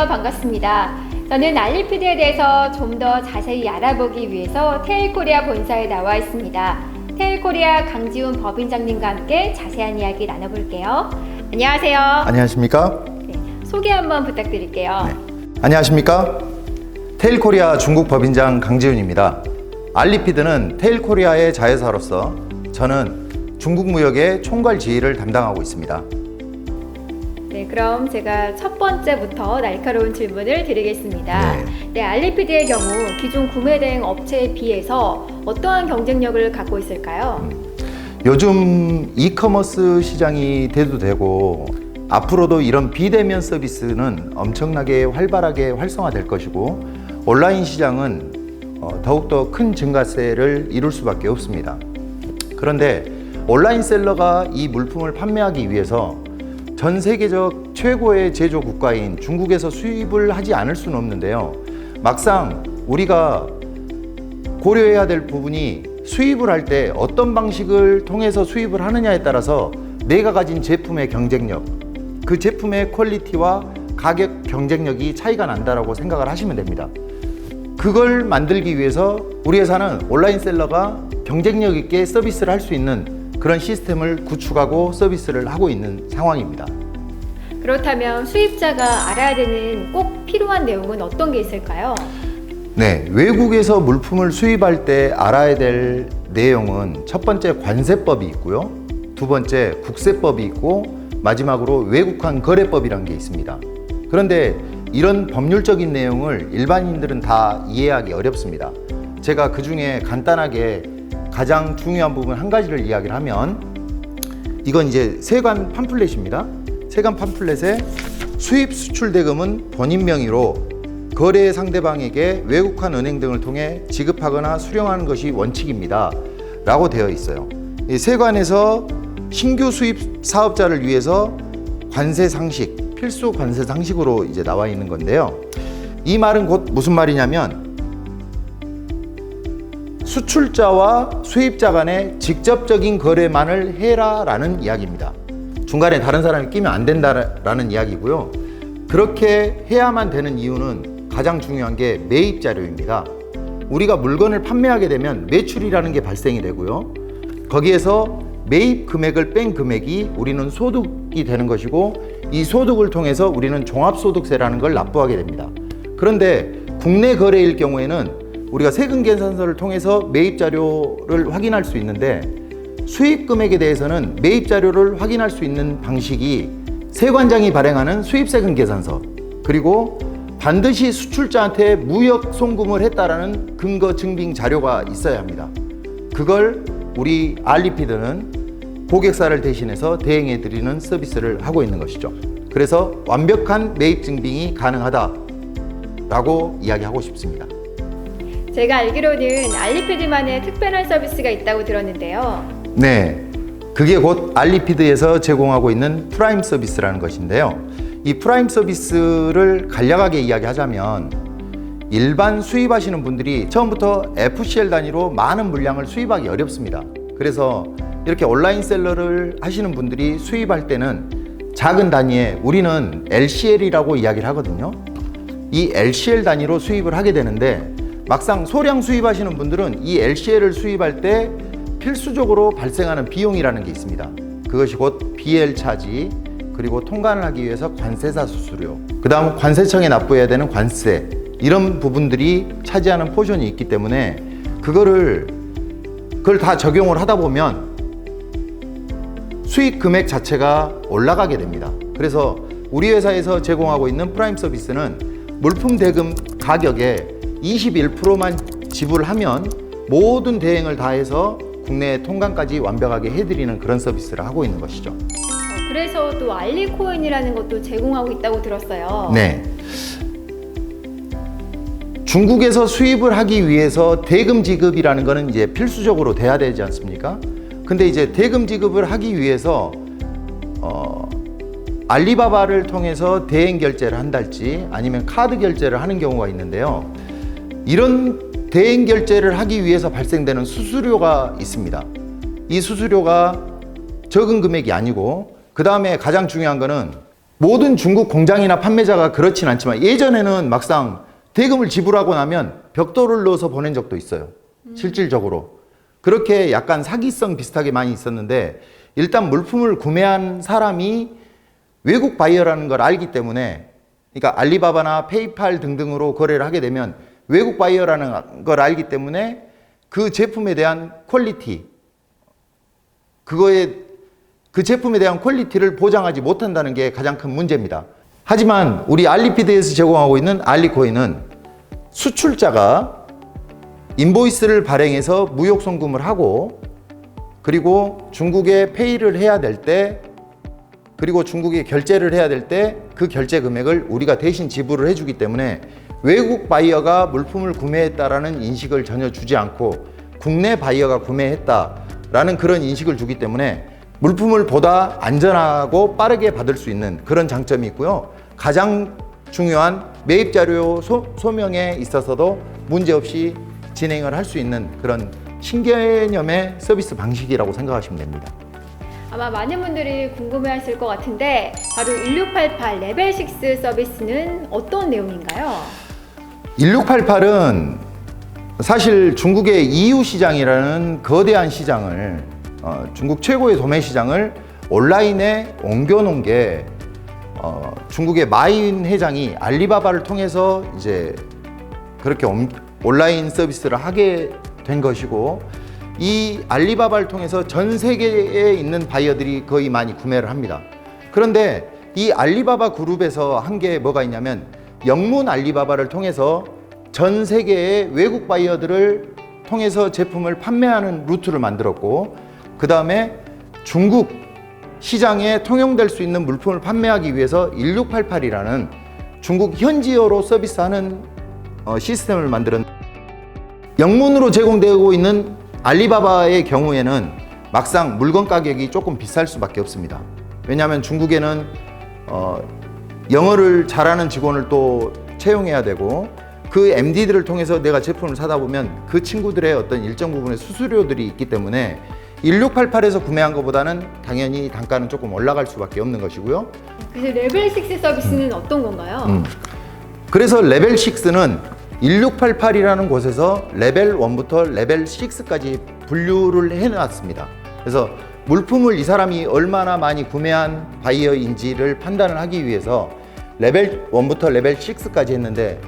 안녕하세요. 반갑습니다. 저는 알리피드에 대해서 좀 더 자세히 알아보기 위해서 테일코리아 본사에 나와 있습니다. 테일코리아 강지훈 법인장님과 함께 자세한 이야기 나눠볼게요. 안녕하세요. 안녕하십니까? 네, 소개 한번 부탁드릴게요. 안녕하십니까? 테일코리아 중국 법인장 강지훈입니다. 알리피드는 테일코리아의 자회사로서 저는 중국 무역의 총괄 지휘를 담당하고 있습니다. 네, 그럼 제가 첫 번째부터 날카로운 질문을 드리겠습니다. 네, 알리피드의 경우 기존 구매 대행 업체에 비해서 어떠한 경쟁력을 갖고 있을까요? 요즘 이커머스 시장이 대두되고 앞으로도 이런 비대면 서비스는 엄청나게 활발하게 활성화될 것이고 온라인 시장은 더욱더 큰 증가세를 이룰 수밖에 없습니다. 그런데 온라인 셀러가 이 물품을 판매하기 위해서 전 세계적 최고의 제조 국가인 중국에서 수입을 하지 않을 수는 없는데요. 막상 우리가 고려해야 될 부분이 수입을 할 때 어떤 방식을 통해서 수입을 하느냐에 따라서 내가 가진 제품의 경쟁력, 그 제품의 퀄리티와 가격 경쟁력이 차이가 난다라고 생각을 하시면 됩니다. 그걸 만들기 위해서 우리 회사는 온라인 셀러가 경쟁력 있게 서비스를 할 수 있는 그런 시스템을 구축하고 서비스를 하고 있는 상황입니다. 그렇다면 수입자가 알아야 되는 꼭 필요한 내용은 어떤 게 있을까요? 네, 외국에서 물품을 수입할 때 알아야 될 내용은 첫 번째 관세법이 있고요. 두 번째 국세법이 있고 마지막으로 외국환 거래법이라는 게 있습니다. 그런데 이런 법률적인 내용을 일반인들은 다 이해하기 어렵습니다. 제가 그 중에 간단하게 가장 중요한 부분 한 가지를 이야기를 하면 이건 이제 세관 팜플렛입니다. 세관 팜플렛에 수입 수출 대금은 본인 명의로 거래 상대방에게 외국환 은행 등을 통해 지급하거나 수령하는 것이 원칙입니다 라고 되어 있어요. 이 세관에서 신규 수입 사업자를 위해서 관세 상식, 필수 관세 상식으로 이제 나와 있는 건데요. 이 말은 곧 무슨 말이냐면 수출자와 수입자 간의 직접적인 거래만을 해라라는 이야기입니다. 중간에 다른 사람이 끼면 안 된다라는 이야기고요. 그렇게 해야만 되는 이유는 가장 중요한 게 매입 자료입니다. 우리가 물건을 판매하게 되면 매출이라는 게 발생이 되고요. 거기에서 매입 금액을 뺀 금액이 우리는 소득이 되는 것이고 이 소득을 통해서 우리는 종합소득세라는 걸 납부하게 됩니다. 그런데 국내 거래일 경우에는 우리가 세금 계산서를 통해서 매입 자료를 확인할 수 있는데 수입 금액에 대해서는 매입 자료를 확인할 수 있는 방식이 세관장이 발행하는 수입세금 계산서, 그리고 반드시 수출자한테 무역 송금을 했다라는 근거 증빙 자료가 있어야 합니다. 그걸 우리 알리피드는 고객사를 대신해서 대행해 드리는 서비스를 하고 있는 것이죠. 그래서 완벽한 매입 증빙이 가능하다라고 이야기하고 싶습니다. 제가 알기로는 알리피드만의 특별한 서비스가 있다고 들었는데요. 네, 그게 곧 알리피드에서 제공하고 있는 프라임 서비스라는 것인데요. 이 프라임 서비스를 간략하게 이야기하자면 일반 수입하시는 분들이 처음부터 FCL 단위로 많은 물량을 수입하기 어렵습니다. 그래서 이렇게 온라인 셀러를 하시는 분들이 수입할 때는 작은 단위에 우리는 LCL이라고 이야기를 하거든요. 이 LCL 단위로 수입을 하게 되는데 막상 소량 수입하시는 분들은 이 LCL을 수입할 때 필수적으로 발생하는 비용이라는 게 있습니다. 그것이 곧 BL 차지, 그리고 통관을 하기 위해서 관세사 수수료, 그 다음 관세청에 납부해야 되는 관세, 이런 부분들이 차지하는 포션이 있기 때문에 그걸 다 적용을 하다 보면 수익 금액 자체가 올라가게 됩니다. 그래서 우리 회사에서 제공하고 있는 프라임 서비스는 물품 대금 가격에 21%만 지불하면 모든 대행을 다 해서 국내 통관까지 완벽하게 해드리는 그런 서비스를 하고 있는 것이죠. 그래서 또 알리코인이라는 것도 제공하고 있다고 들었어요. 네. 중국에서 수입을 하기 위해서 대금 지급이라는 거는 이제 필수적으로 돼야 되지 않습니까? 근데 이제 대금 지급을 하기 위해서 알리바바를 통해서 대행 결제를 한달지 아니면 카드 결제를 하는 경우가 있는데요. 이런 대행 결제를 하기 위해서 발생되는 수수료가 있습니다. 이 수수료가 적은 금액이 아니고, 그 다음에 가장 중요한 거는 모든 중국 공장이나 판매자가 그렇진 않지만 예전에는 막상 대금을 지불하고 나면 벽돌을 넣어서 보낸 적도 있어요. 실질적으로. 그렇게 약간 사기성 비슷하게 많이 있었는데 일단 물품을 구매한 사람이 외국 바이어라는 걸 알기 때문에, 그러니까 알리바바나 페이팔 등등으로 거래를 하게 되면 외국 바이어라는 걸 알기 때문에 그 제품에 대한 퀄리티, 그 제품에 대한 퀄리티를 보장하지 못한다는 게 가장 큰 문제입니다. 하지만 우리 알리피드에서 제공하고 있는 알리코인은 수출자가 인보이스를 발행해서 무역 송금을 하고, 그리고 중국에 페이를 해야 될 때, 그리고 중국에 결제를 해야 될 때 그 결제 금액을 우리가 대신 지불을 해주기 때문에 외국 바이어가 물품을 구매했다라는 인식을 전혀 주지 않고 국내 바이어가 구매했다라는 그런 인식을 주기 때문에 물품을 보다 안전하고 빠르게 받을 수 있는 그런 장점이 있고요. 가장 중요한 매입 자료 소명에 있어서도 문제없이 진행을 할 수 있는 그런 신개념의 서비스 방식이라고 생각하시면 됩니다. 아마 많은 분들이 궁금해하실 것 같은데 바로 1688 레벨 6 서비스는 어떤 내용인가요? 1688은 사실 중국의 EU 시장이라는 거대한 시장을, 중국 최고의 도매 시장을 온라인에 옮겨놓은 게 중국의 마인 회장이 알리바바를 통해서 이제 그렇게 온라인 서비스를 하게 된 것이고, 이 알리바바를 통해서 전 세계에 있는 바이어들이 거의 많이 구매를 합니다. 그런데 이 알리바바 그룹에서 한 게 뭐가 있냐면 영문 알리바바를 통해서 전 세계의 외국 바이어들을 통해서 제품을 판매하는 루트를 만들었고, 그 다음에 중국 시장에 통용될 수 있는 물품을 판매하기 위해서 1688이라는 중국 현지어로 서비스하는 시스템을 만드는, 영문으로 제공되고 있는 알리바바의 경우에는 막상 물건 가격이 조금 비쌀 수밖에 없습니다. 왜냐하면 중국에는 영어를 잘하는 직원을 또 채용해야 되고, 그 MD들을 통해서 내가 제품을 사다 보면 그 친구들의 어떤 일정 부분의 수수료들이 있기 때문에 1688에서 구매한 것보다는 당연히 단가는 조금 올라갈 수밖에 없는 것이고요. 그래서 레벨 6 서비스는 어떤 건가요? 그래서 레벨 6는 1688이라는 곳에서 레벨 1부터 레벨 6까지 분류를 해놨습니다. 그래서 물품을 이 사람이 얼마나 많이 구매한 바이어인지를 판단을 하기 위해서 레벨 1부터 레벨 6까지 했는데,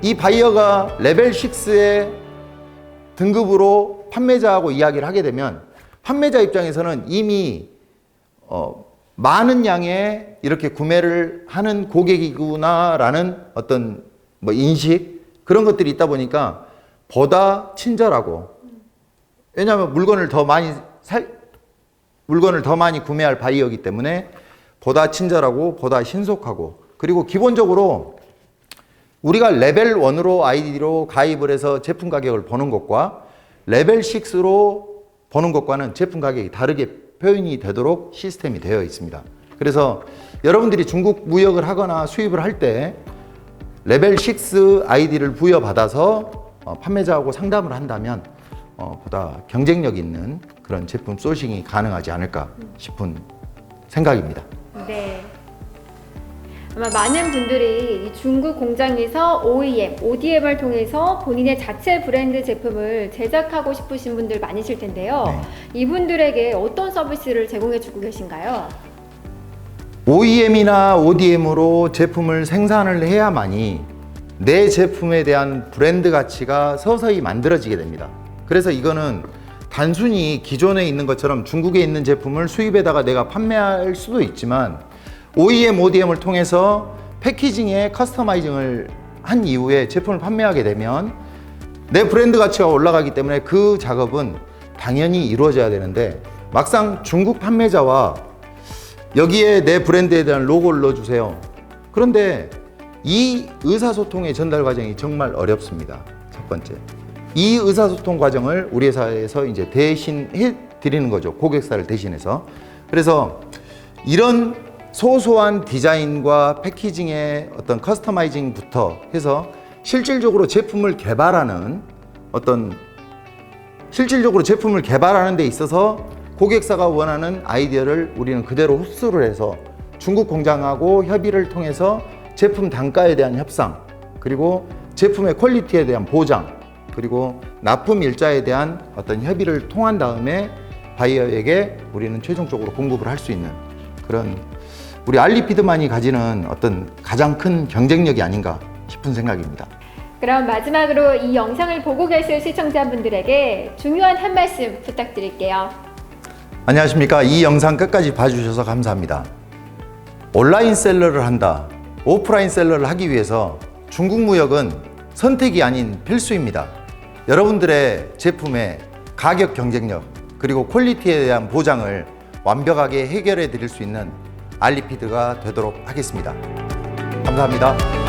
이 바이어가 레벨 6의 등급으로 판매자하고 이야기를 하게 되면 판매자 입장에서는 이미 많은 양의 이렇게 구매를 하는 고객이구나라는 어떤 인식, 그런 것들이 있다 보니까 보다 친절하고, 왜냐하면 물건을 더 많이 구매할 바이어이기 때문에 보다 친절하고 보다 신속하고, 그리고 기본적으로 우리가 레벨 1으로 아이디로 가입을 해서 제품 가격을 보는 것과 레벨 6로 보는 것과는 제품 가격이 다르게 표현이 되도록 시스템이 되어 있습니다. 그래서 여러분들이 중국 무역을 하거나 수입을 할 때 레벨 6 아이디를 부여받아서 판매자하고 상담을 한다면 보다 경쟁력 있는 그런 제품 소싱이 가능하지 않을까 싶은 생각입니다. 네. 아마 많은 분들이 이 중국 공장에서 OEM, ODM을 통해서 본인의 자체 브랜드 제품을 제작하고 싶으신 분들 많으실 텐데요. 네. 이분들에게 어떤 서비스를 제공해주고 계신가요? OEM이나 ODM으로 제품을 생산을 해야만이 내 제품에 대한 브랜드 가치가 서서히 만들어지게 됩니다. 그래서 이거는 단순히 기존에 있는 것처럼 중국에 있는 제품을 수입에다가 내가 판매할 수도 있지만, OEM, ODM을 통해서 패키징에 커스터마이징을 한 이후에 제품을 판매하게 되면 내 브랜드 가치가 올라가기 때문에 그 작업은 당연히 이루어져야 되는데, 막상 중국 판매자와 여기에 내 브랜드에 대한 로고를 넣어주세요. 그런데 이 의사소통의 전달 과정이 정말 어렵습니다. 첫 번째. 이 의사소통 과정을 우리 회사에서 이제 대신해 드리는 거죠. 고객사를 대신해서. 그래서 이런 소소한 디자인과 패키징의 어떤 커스터마이징부터 해서 실질적으로 제품을 개발하는 데 있어서 고객사가 원하는 아이디어를 우리는 그대로 흡수를 해서 중국 공장하고 협의를 통해서 제품 단가에 대한 협상, 그리고 제품의 퀄리티에 대한 보장, 그리고 납품 일자에 대한 어떤 협의를 통한 다음에 바이어에게 우리는 최종적으로 공급을 할 수 있는 그런 우리 알리피드만이 가지는 어떤 가장 큰 경쟁력이 아닌가 싶은 생각입니다. 그럼 마지막으로 이 영상을 보고 계실 시청자분들에게 중요한 한 말씀 부탁드릴게요. 안녕하십니까. 이 영상 끝까지 봐주셔서 감사합니다. 온라인 셀러를 한다, 오프라인 셀러를 하기 위해서 중국 무역은 선택이 아닌 필수입니다. 여러분들의 제품의 가격 경쟁력 그리고 퀄리티에 대한 보장을 완벽하게 해결해 드릴 수 있는 알리피드가 되도록 하겠습니다. 감사합니다.